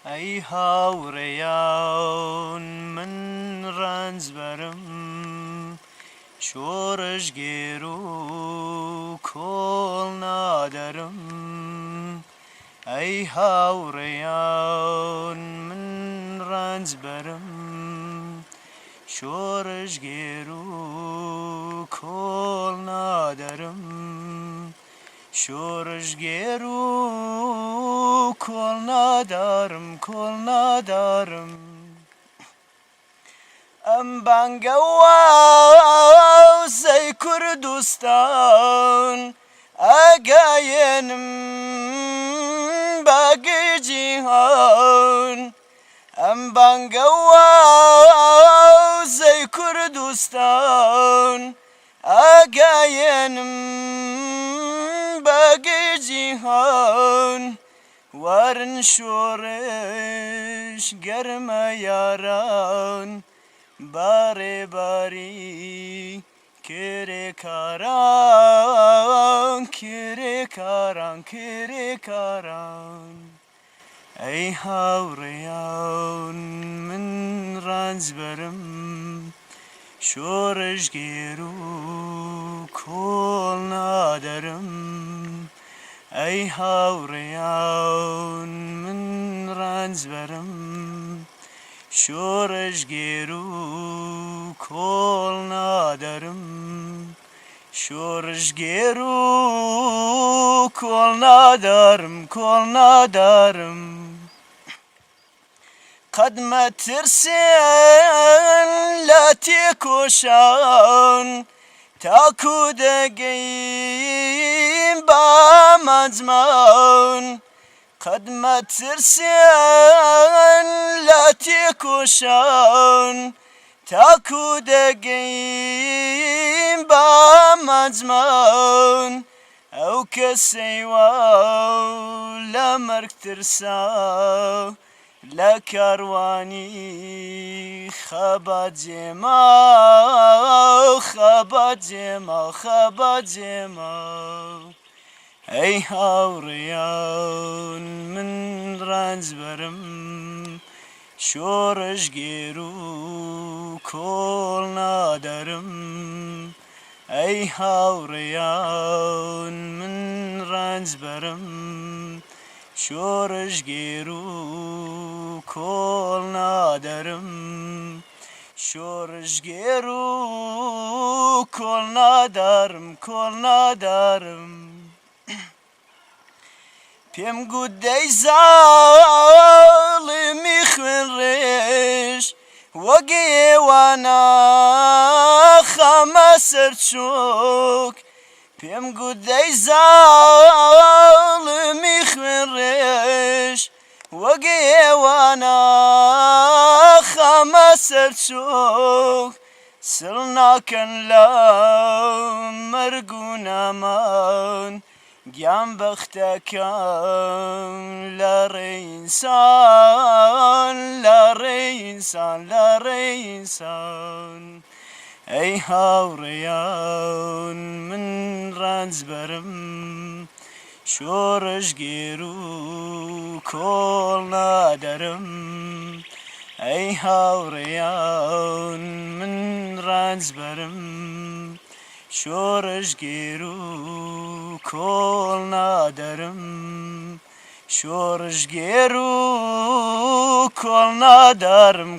ئەی هاوڕێیان من ڕەنجبەرم شۆرش گێر و کۆڵ نادەرم ئەی هاوڕێیان من ڕەنجبەرم شۆرش گێر و کۆڵ نادەرم شۆرش گێر و کۆڵ نادارم ئەم بانگە وازەی کوردستان ئەگایەنم باگی جیهان ئەم بانگە وازەی کوردستان ئەگایەنم باگی جیهان وارن شۆڕش گەرمە یاران بارێباری کرێکاران ئەی هاوڕێیان من ڕەنجبەرم شۆرش گێر و کۆڵ نادەرم ئەی هاوڕێیان من ڕەنجبەرم شۆرش گێر و کۆڵ نادەرم شۆرش گێر و کۆڵ نادارم قەت مەترسێن لە تێکۆشان تاکو دەگەین بە مەجمەعان قەت مەترسێن لە تێکۆشان تاکو دەگەین بە مەجمەعان ئەو کەسەی وا لە مەرگ ترسا لە کاروانی خەبە جێما ئەی هاوڕێیان من ڕەنجبەرم شۆرش گێر و کۆڵ نادەرم ئەی هاوڕێیان من ڕەنجبەرم شۆرش گێر و کۆڵ نادەرم شۆرش گێر و کۆڵ نادارم پێم گوت دەی زاڵمی خوێنڕێژ وەک ئێوانە خەمە سەرچۆک پێم گوت دەی زاڵمی خوێنڕێژ وەک ئێوانە خەمە سەرچۆک سڵ ناکەن لە مەرگ و نامان گیان بەختەکان لە ڕێئینسان ئەی هاوڕێیان من ڕەنجبەرم شۆرش گێر و کۆڵ نادەرم ئەی هاوڕێیان من ڕەنجبەرم شۆرش گێر و کۆڵ نادەرم شۆرش گێر و کۆڵ نادارم